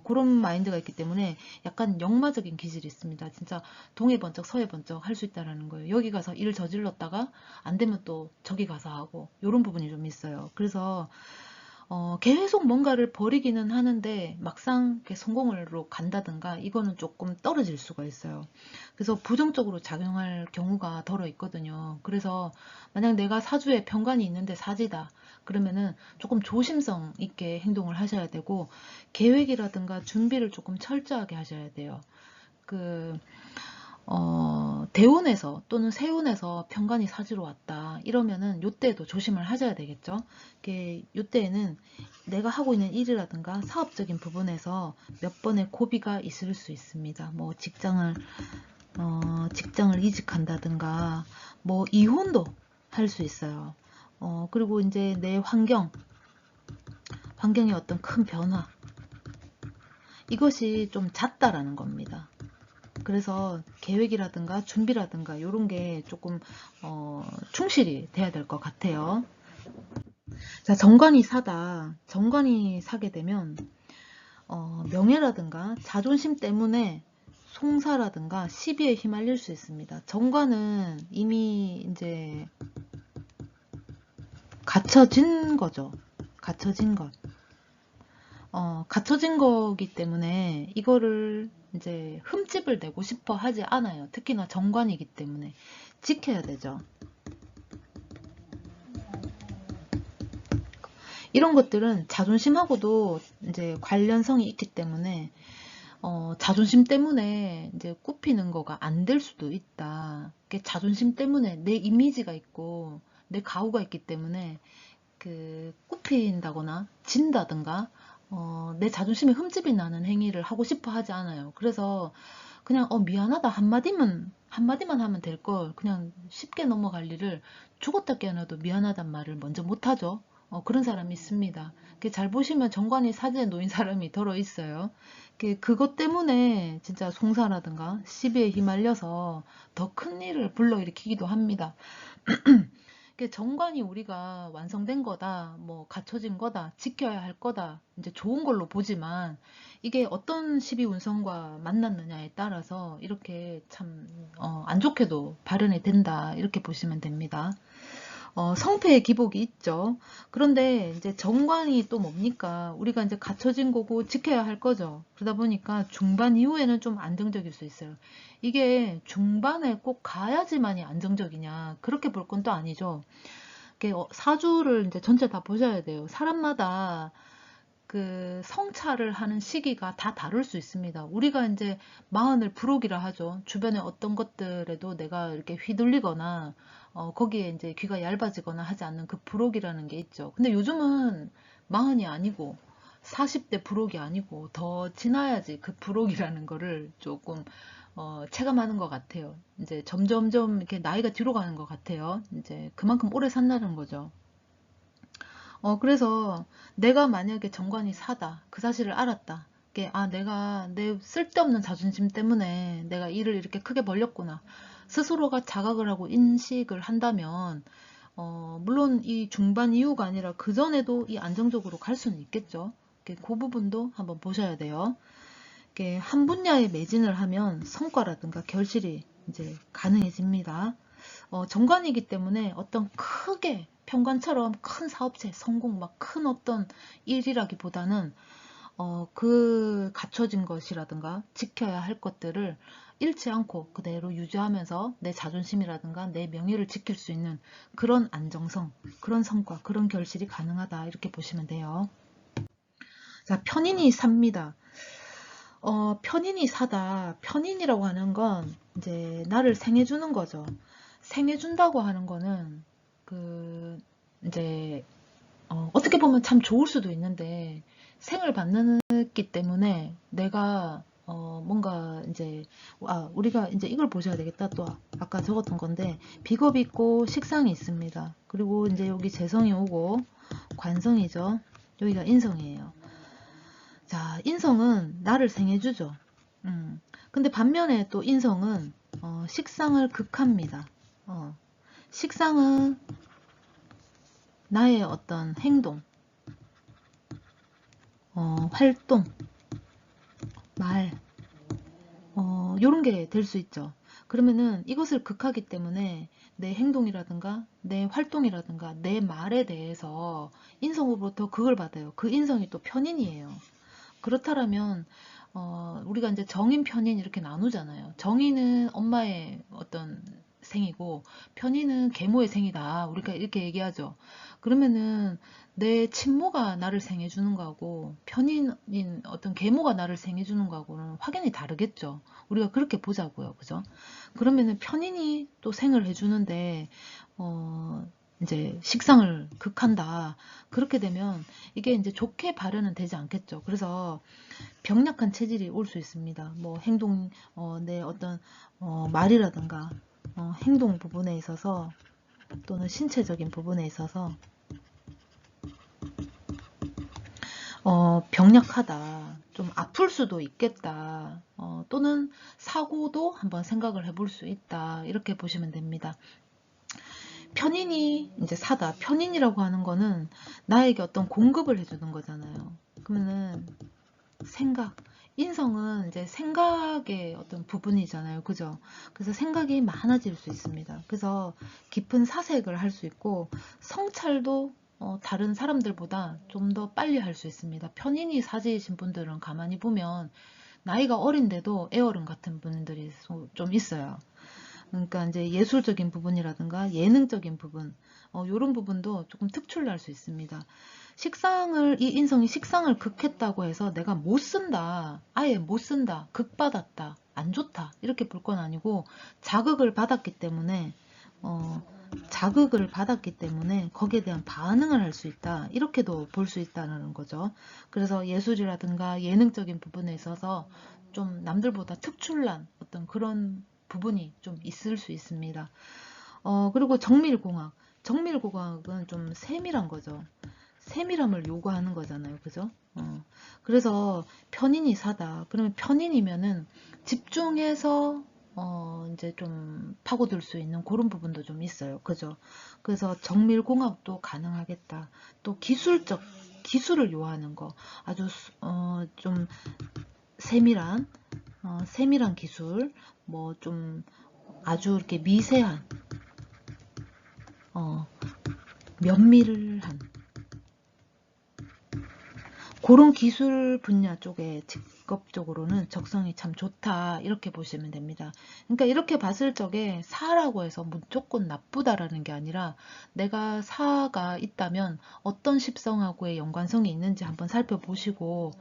그런 마인드가 있기 때문에 약간 역마적인 기질이 있습니다. 진짜 동해 번쩍 서해 번쩍 할 수 있다라는 거예요. 여기 가서 일을 저질렀다가 안 되면 또 저기 가서 하고 이런 부분이 좀 있어요. 그래서 계속 뭔가를 버리기는 하는데 막상 성공으로 간다든가 이거는 조금 떨어질 수가 있어요. 그래서 부정적으로 작용할 경우가 덜어 있거든요. 그래서 만약 내가 사주에 편관이 있는데 사지다. 그러면은 조금 조심성 있게 행동을 하셔야 되고 계획이라든가 준비를 조금 철저하게 하셔야 돼요. 그 대운에서 또는 세운에서 편관이 사지로 왔다 이러면은 요때도 조심을 하셔야 되겠죠. 요때에는 내가 하고 있는 일이라든가 사업적인 부분에서 몇 번의 고비가 있을 수 있습니다. 뭐 직장을 이직한다든가 뭐 이혼도 할 수 있어요. 그리고 이제 내 환경의 어떤 큰 변화 이것이 좀 잦다라는 겁니다. 그래서 계획이라든가 준비라든가 이런 게 조금 충실히 돼야 될 것 같아요. 자, 정관이 사다. 정관이 사게 되면 명예라든가 자존심 때문에 송사라든가 시비에 휘말릴 수 있습니다. 정관은 이미 이제 갖춰진 거죠. 갖춰진 것. 갖춰진 거기 때문에 이거를 이제 흠집을 내고 싶어 하지 않아요. 특히나 정관이기 때문에 지켜야 되죠. 이런 것들은 자존심하고도 이제 관련성이 있기 때문에 자존심 때문에 이제 굽히는 거가 안 될 수도 있다. 자존심 때문에 내 이미지가 있고 내 가오가 있기 때문에 굽힌다거나 진다든가 내 자존심에 흠집이 나는 행위를 하고 싶어 하지 않아요. 그래서 그냥 미안하다 한마디만 하면 될 걸 그냥 쉽게 넘어갈 일을 죽었다 깨어나도 미안하단 말을 먼저 못하죠. 그런 사람이 있습니다. 잘 보시면 정관이 사지에 놓인 사람이 덜어 있어요. 그것 때문에 진짜 송사라든가 시비에 휘말려서 더 큰 일을 불러일으키기도 합니다. 정관이 우리가 완성된 거다, 뭐 갖춰진 거다, 지켜야 할 거다, 이제 좋은 걸로 보지만 이게 어떤 시비 운성과 만났느냐에 따라서 이렇게 참 안 좋게도 발현이 된다 이렇게 보시면 됩니다. 성패의 기복이 있죠. 그런데 이제 정관이 또 뭡니까? 우리가 이제 갖춰진 거고 지켜야 할 거죠. 그러다 보니까 중반 이후에는 좀 안정적일 수 있어요. 이게 중반에 꼭 가야지만이 안정적이냐? 그렇게 볼 건 또 아니죠. 사주를 이제 전체 다 보셔야 돼요. 사람마다 성찰을 하는 시기가 다 다를 수 있습니다. 우리가 이제 마흔을 불혹이라 하죠. 주변에 어떤 것들에도 내가 이렇게 휘둘리거나 거기에 이제 귀가 얇아지거나 하지 않는 그 불혹이라는 게 있죠. 근데 요즘은 마흔이 아니고 40대 불혹이 아니고 더 지나야지 그 불혹이라는 거를 조금 체감하는 것 같아요. 이제 점점점 이렇게 나이가 뒤로 가는 것 같아요. 이제 그만큼 오래 산다는 거죠. 그래서 내가 만약에 정관이 사다. 그 사실을 알았다. 내가 내 쓸데없는 자존심 때문에 내가 일을 이렇게 크게 벌렸구나. 스스로가 자각을 하고 인식을 한다면, 물론 이 중반 이후가 아니라 그전에도 이 안정적으로 갈 수는 있겠죠. 그 부분도 한번 보셔야 돼요. 한 분야에 매진을 하면 성과라든가 결실이 이제 가능해집니다. 정관이기 때문에 어떤 크게 평관처럼 큰 사업체 성공 막 큰 어떤 일이라기보다는 그 갖춰진 것이라든가 지켜야 할 것들을 잃지 않고 그대로 유지하면서 내 자존심이라든가 내 명예를 지킬 수 있는 그런 안정성, 그런 성과, 그런 결실이 가능하다 이렇게 보시면 돼요. 자, 편인이 삽니다. 편인이 사다. 편인이라고 하는 건 이제 나를 생해주는 거죠. 생해준다고 하는 거는 이제 어떻게 보면 참 좋을 수도 있는데 생을 받는기 때문에 내가 뭔가 이제 우리가 이제 이걸 보셔야 되겠다. 또 아까 적었던 건데 비겁이 있고 식상이 있습니다. 그리고 이제 여기 재성이 오고 관성이죠. 여기가 인성이에요. 자, 인성은 나를 생해주죠. 근데 반면에 또 인성은 식상을 극합니다. 식상은 나의 어떤 행동, 활동, 말, 요런 게 될 수 있죠. 그러면은 이것을 극하기 때문에 내 행동이라든가 내 활동이라든가 내 말에 대해서 인성으로부터 극을 받아요. 그 인성이 또 편인이에요. 그렇다면 우리가 이제 정인, 편인 이렇게 나누잖아요. 정인은 엄마의 어떤 생이고 편인은 계모의 생이다. 우리가 이렇게 얘기하죠. 그러면은 내 친모가 나를 생해주는 거하고 편인인 어떤 계모가 나를 생해주는 거하고는 확연히 다르겠죠. 우리가 그렇게 보자고요. 그죠? 그러면은 편인이 또 생을 해주는데 이제 식상을 극한다. 그렇게 되면 이게 이제 좋게 발현은 되지 않겠죠. 그래서 병약한 체질이 올 수 있습니다. 뭐 행동, 내 어떤 말이라든가 행동 부분에 있어서 또는 신체적인 부분에 있어서 병약하다. 좀 아플 수도 있겠다. 또는 사고도 한번 생각을 해볼 수 있다. 이렇게 보시면 됩니다. 편인이 이제 사다. 편인이라고 하는 거는 나에게 어떤 공급을 해주는 거잖아요. 그러면은 생각, 인성은 이제 생각의 어떤 부분이잖아요. 그죠? 그래서 생각이 많아질 수 있습니다. 그래서 깊은 사색을 할 수 있고 성찰도 다른 사람들보다 좀 더 빨리 할 수 있습니다. 편인이 사지이신 분들은 가만히 보면 나이가 어린데도 애어른 같은 분들이 좀 있어요. 그러니까 이제 예술적인 부분이라든가 예능적인 부분, 이런 부분도 조금 특출날 수 있습니다. 이 인성이 식상을 극했다고 해서 내가 못 쓴다, 아예 못 쓴다, 극받았다, 안 좋다, 이렇게 볼 건 아니고, 어, 자극을 받았기 때문에 거기에 대한 반응을 할 수 있다, 이렇게도 볼 수 있다는 거죠. 그래서 예술이라든가 예능적인 부분에 있어서 좀 남들보다 특출난 어떤 그런 부분이 좀 있을 수 있습니다. 그리고 정밀공학. 정밀공학은 좀 세밀한 거죠. 세밀함을 요구하는 거잖아요. 그죠? 그래서 편인이 사다. 그러면 편인이면은 집중해서 이제 좀 파고들 수 있는 그런 부분도 좀 있어요. 그죠? 그래서 정밀공학도 가능하겠다. 또 기술을 요하는 거. 아주 좀 세밀한 세밀한 기술, 뭐 좀 아주 이렇게 미세한, 면밀한 그런 기술 분야 쪽에 직업적으로는 적성이 참 좋다 이렇게 보시면 됩니다. 그러니까 이렇게 봤을 적에 사라고 해서 무조건 나쁘다라는 게 아니라 내가 사가 있다면 어떤 십성하고의 연관성이 있는지 한번 살펴보시고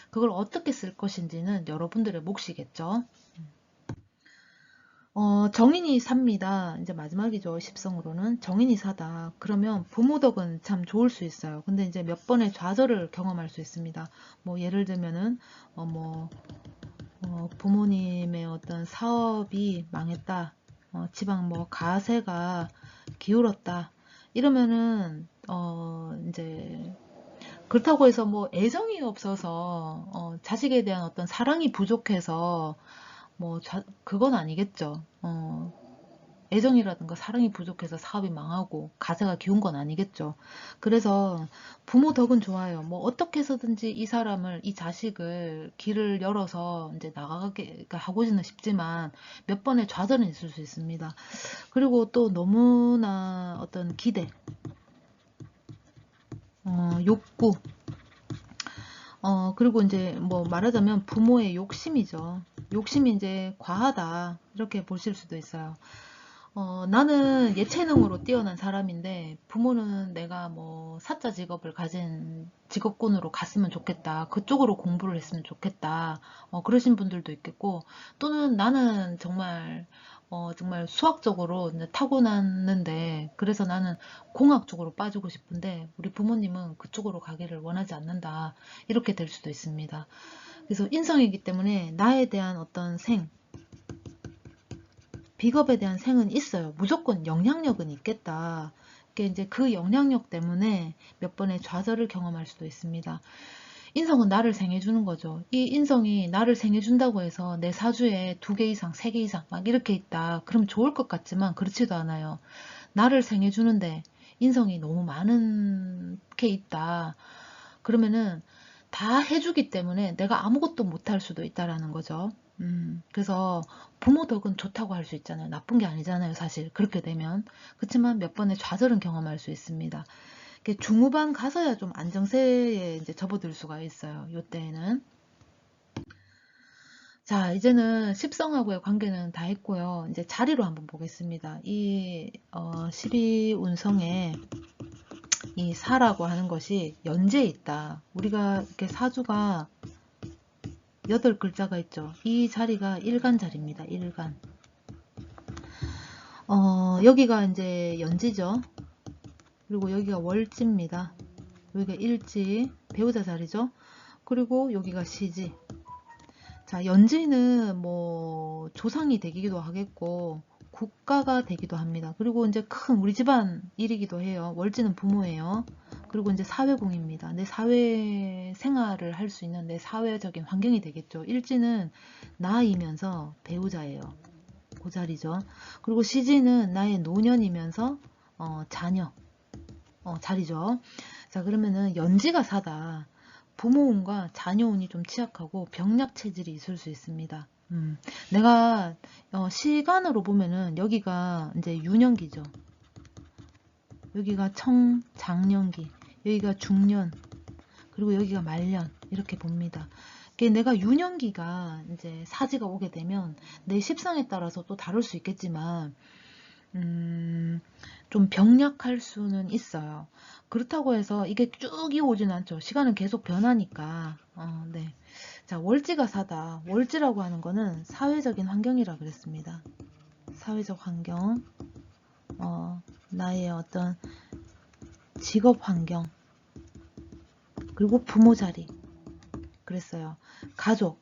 그걸 어떻게 쓸 것인지는 여러분들의 몫이겠죠. 정인이 삽니다. 이제 마지막이죠. 십성으로는. 정인이 사다. 그러면 부모 덕은 참 좋을 수 있어요. 근데 이제 몇 번의 좌절을 경험할 수 있습니다. 뭐, 예를 들면은, 부모님의 어떤 사업이 망했다. 지방 뭐, 가세가 기울었다. 이러면은, 이제, 그렇다고 해서 뭐, 애정이 없어서, 자식에 대한 어떤 사랑이 부족해서, 뭐 그건 아니겠죠. 애정이라든가 사랑이 부족해서 사업이 망하고 가세가 기운 건 아니겠죠. 그래서 부모 덕은 좋아요. 뭐 어떻게 해서든지 이 자식을 길을 열어서 이제 나가게 하고는 싶지만 몇 번의 좌절은 있을 수 있습니다. 그리고 또 너무나 어떤 기대, 욕구, 그리고 이제 뭐 말하자면 부모의 욕심이죠. 욕심이 이제 과하다. 이렇게 보실 수도 있어요. 나는 예체능으로 뛰어난 사람인데 부모는 내가 뭐 사자 직업을 가진 직업군으로 갔으면 좋겠다. 그쪽으로 공부를 했으면 좋겠다. 그러신 분들도 있겠고 또는 나는 정말 수학적으로 이제 타고났는데 그래서 나는 공학 쪽으로 빠지고 싶은데 우리 부모님은 그쪽으로 가기를 원하지 않는다. 이렇게 될 수도 있습니다. 그래서 인성이기 때문에 나에 대한 어떤 비겁에 대한 생은 있어요. 무조건 영향력은 있겠다. 이제 그 영향력 때문에 몇 번의 좌절을 경험할 수도 있습니다. 인성은 나를 생해주는 거죠. 이 인성이 나를 생해준다고 해서 내 사주에 2개 이상, 3개 이상 막 이렇게 있다. 그럼 좋을 것 같지만 그렇지도 않아요. 나를 생해주는데 인성이 너무 많은 게 있다. 그러면은 다 해주기 때문에 내가 아무것도 못할 수도 있다라는 거죠. 그래서 부모 덕은 좋다고 할 수 있잖아요. 나쁜 게 아니잖아요, 사실. 그렇게 되면. 그렇지만 몇 번의 좌절은 경험할 수 있습니다. 중후반 가서야 좀 안정세에 이제 접어들 수가 있어요. 요때에는. 자, 이제는 십성하고의 관계는 다 했고요. 이제 자리로 한번 보겠습니다. 이 12운성에 이 사라고 하는 것이 연재에 있다. 우리가 이렇게 사주가 8글자가 있죠. 이 자리가 일간 자리입니다. 일간. 여기가 이제 연지죠. 그리고 여기가 월지입니다. 여기가 일지, 배우자 자리죠. 그리고 여기가 시지. 자, 연지는 뭐 조상이 되기도 하겠고 국가가 되기도 합니다. 그리고 이제 큰 우리 집안 일이기도 해요. 월지는 부모예요. 그리고 이제 사회공입니다. 내 사회 생활을 할 수 있는 내 사회적인 환경이 되겠죠. 일지는 나이면서 배우자예요. 그 자리죠. 그리고 시지는 나의 노년이면서 자녀 자리죠. 자, 그러면은 연지가 사다. 부모운과 자녀운이 좀 취약하고 병약 체질이 있을 수 있습니다. 내가 시간으로 보면은 여기가 이제 유년기죠. 여기가 청장년기, 여기가 중년, 그리고 여기가 말년 이렇게 봅니다. 내가 유년기가 이제 사지가 오게 되면 내 십상에 따라서 또 다를 수 있겠지만 좀 병약할 수는 있어요. 그렇다고 해서 이게 쭉 이어오지는 않죠. 시간은 계속 변하니까. 네. 자, 월지가 사다. 월지라고 하는 거는 사회적인 환경이라 그랬습니다. 사회적 환경, 나의 어떤 직업 환경, 그리고 부모 자리. 그랬어요. 가족,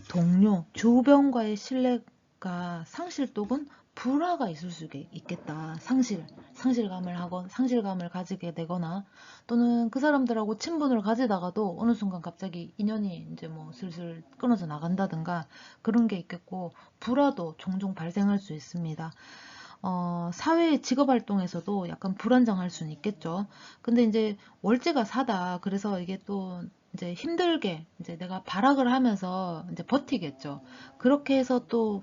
동료, 주변과의 신뢰가 상실 또는 불화가 있을 수 있겠다. 상실감을 가지게 되거나 또는 그 사람들하고 친분을 가지다가도 어느 순간 갑자기 인연이 이제 뭐 슬슬 끊어져 나간다든가 그런 게 있겠고 불화도 종종 발생할 수 있습니다. 사회 직업 활동에서도 약간 불안정할 수는 있겠죠. 근데 이제 월지가 사다. 그래서 이게 또 이제 힘들게 이제 내가 발악을 하면서 이제 버티겠죠. 그렇게 해서 또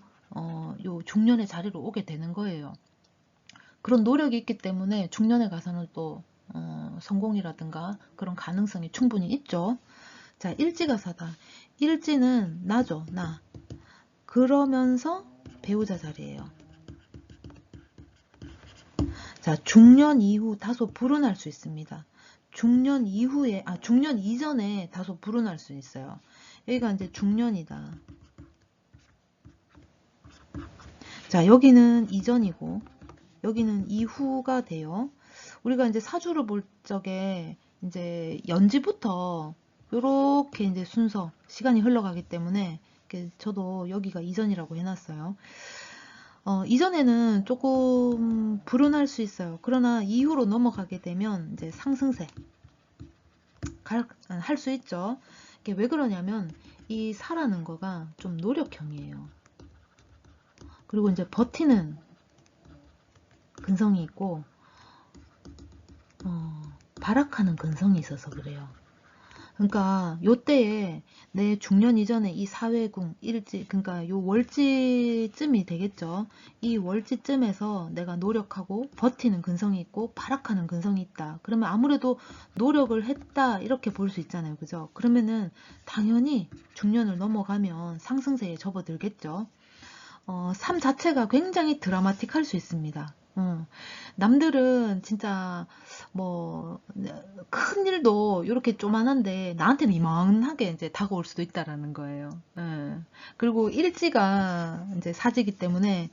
요 중년의 자리로 오게 되는 거예요. 그런 노력이 있기 때문에 중년에 가서는 또 성공이라든가 그런 가능성이 충분히 있죠. 자, 일지가 사다. 일지는 나죠, 나. 그러면서 배우자 자리예요. 자, 중년 이후 다소 불운할 수 있습니다. 중년 이전에 다소 불운할 수 있어요. 여기가 이제 중년이다. 자, 여기는 이전이고, 여기는 이후가 돼요. 우리가 이제 사주를 볼 적에 이제 연지부터 이렇게 이제 순서, 시간이 흘러가기 때문에 저도 여기가 이전이라고 해놨어요. 이전에는 조금 불운할 수 있어요. 그러나 이후로 넘어가게 되면 이제 상승세 할 수 있죠. 이게 왜 그러냐면 이 사라는 거가 좀 노력형이에요. 그리고 이제 버티는 근성이 있고 발악하는 근성이 있어서 그래요. 그러니까 요때에 내 중년 이전에 이 사회궁 일지 그러니까 요 월지쯤이 되겠죠. 이 월지쯤에서 내가 노력하고 버티는 근성이 있고 발악하는 근성이 있다. 그러면 아무래도 노력을 했다 이렇게 볼 수 있잖아요. 그죠? 그러면은 당연히 중년을 넘어가면 상승세에 접어들겠죠. 삶 자체가 굉장히 드라마틱할 수 있습니다. 남들은 진짜 뭐 큰 일도 이렇게 조만한데 나한테는 이만하게 이제 다가올 수도 있다라는 거예요. 예. 그리고 일지가 이제 사지기 때문에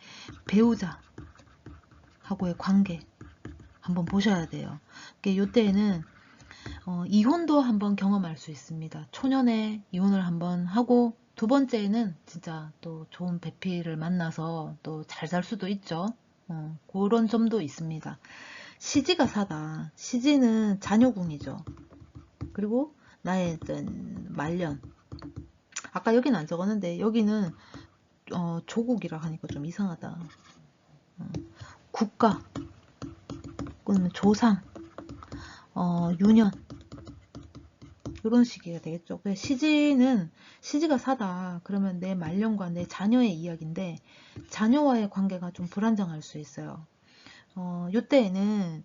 배우자하고의 관계 한번 보셔야 돼요. 이때에는 이혼도 한번 경험할 수 있습니다. 초년에 이혼을 한번 하고 두 번째는 진짜 또 좋은 배필을 만나서 또 잘 살 수도 있죠. 그런 점도 있습니다. 시지가 사다. 시지는 자녀궁이죠. 그리고 나의 어떤 말년. 아까 여기는 안 적었는데 여기는 조국이라 하니까 좀 이상하다. 국가, 그러면 조상, 유년, 이런 식이가 되겠죠. 시지가 사다. 그러면 내 말년과 내 자녀의 이야기인데, 자녀와의 관계가 좀 불안정할 수 있어요. 요때에는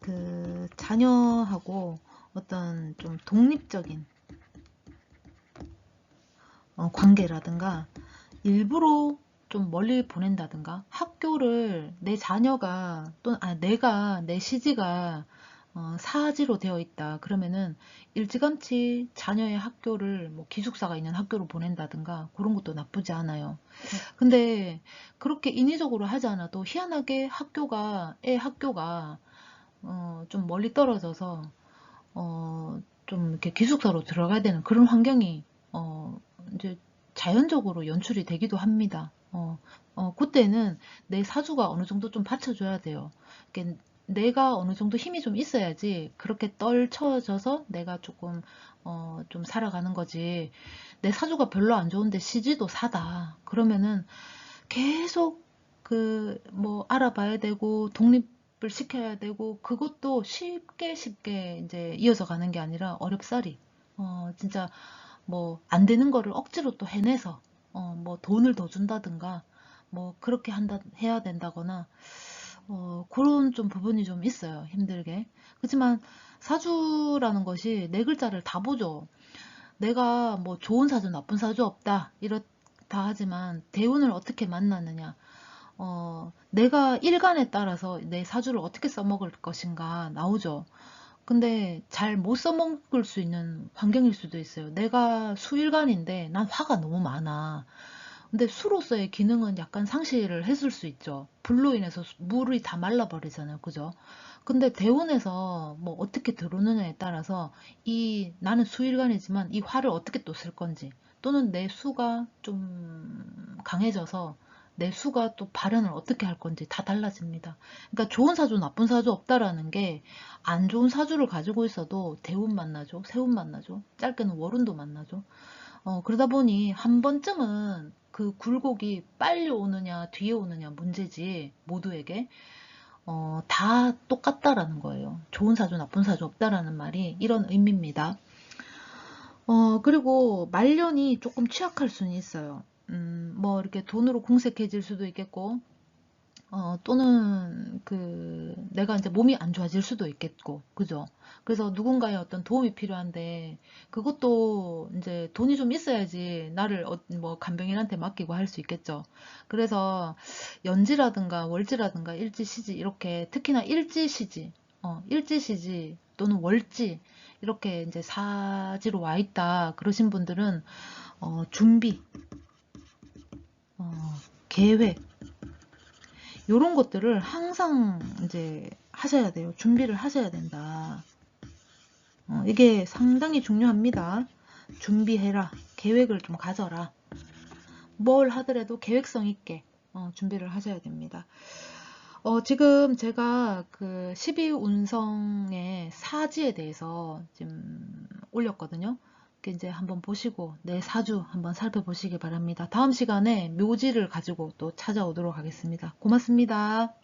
그 자녀하고 어떤 좀 독립적인 관계라든가, 일부러 좀 멀리 보낸다든가, 학교를 내 자녀가 또는 내가 내 시지가 사지로 되어 있다 그러면은 일찌감치 자녀의 학교를 뭐 기숙사가 있는 학교로 보낸다든가 그런 것도 나쁘지 않아요. 근데 그렇게 인위적으로 하지 않아도 희한하게 애 학교가 좀 멀리 떨어져서 좀 이렇게 기숙사로 들어가야 되는 그런 환경이 이제 자연적으로 연출이 되기도 합니다. 그때는 내 사주가 어느 정도 좀 받쳐줘야 돼요. 이렇게 내가 어느 정도 힘이 좀 있어야지 그렇게 떨쳐져서 내가 조금 좀 살아가는 거지. 내 사주가 별로 안 좋은데 시지도 사다. 그러면은 계속 그 뭐 알아봐야 되고 독립을 시켜야 되고 그것도 쉽게 쉽게 이제 이어져 가는 게 아니라 어렵사리 진짜 뭐 안 되는 거를 억지로 또 해내서 뭐 돈을 더 준다든가 뭐 그렇게 해야 된다거나 그런 좀 부분이 좀 있어요. 힘들게. 그렇지만 사주라는 것이 네 글자를 다 보죠. 내가 뭐 좋은 사주 나쁜 사주 없다 이렇다 하지만 대운을 어떻게 만나느냐, 내가 일간에 따라서 내 사주를 어떻게 써먹을 것인가 나오죠. 근데 잘 못 써먹을 수 있는 환경일 수도 있어요. 내가 수일간인데 난 화가 너무 많아. 근데 수로서의 기능은 약간 상실을 했을 수 있죠. 불로 인해서 물이 다 말라버리잖아요. 그죠? 근데 대운에서 뭐 어떻게 들어오느냐에 따라서 나는 수일간이지만 이 화를 어떻게 또 쓸 건지, 또는 내 수가 좀 강해져서 내 수가 또 발현을 어떻게 할 건지 다 달라집니다. 그러니까 좋은 사주, 나쁜 사주 없다라는 게, 안 좋은 사주를 가지고 있어도 대운 만나죠. 세운 만나죠. 짧게는 월운도 만나죠. 그러다 보니 한 번쯤은 그 굴곡이 빨리 오느냐 뒤에 오느냐 문제지, 모두에게 다 똑같다라는 거예요. 좋은 사주 나쁜 사주 없다라는 말이 이런 의미입니다. 그리고 말년이 조금 취약할 수는 있어요. 뭐 이렇게 돈으로 공색해질 수도 있겠고, 또는 내가 이제 몸이 안 좋아질 수도 있겠고, 그죠? 그래서 누군가의 어떤 도움이 필요한데, 그것도 이제 돈이 좀 있어야지 나를 뭐 간병인한테 맡기고 할 수 있겠죠. 그래서 연지라든가 월지라든가 일지시지, 이렇게 특히나 일지시지 또는 월지, 이렇게 이제 사지로 와 있다 그러신 분들은 준비, 어, 계획, 요런 것들을 항상 이제 하셔야 돼요. 준비를 하셔야 된다. 이게 상당히 중요합니다. 준비해라. 계획을 좀 가져라. 뭘 하더라도 계획성 있게 준비를 하셔야 됩니다. 지금 제가 그 12운성의 사지에 대해서 지금 올렸거든요. 이제 한번 보시고 내 사주 한번 살펴보시기 바랍니다. 다음 시간에 묘지를 가지고 또 찾아오도록 하겠습니다. 고맙습니다.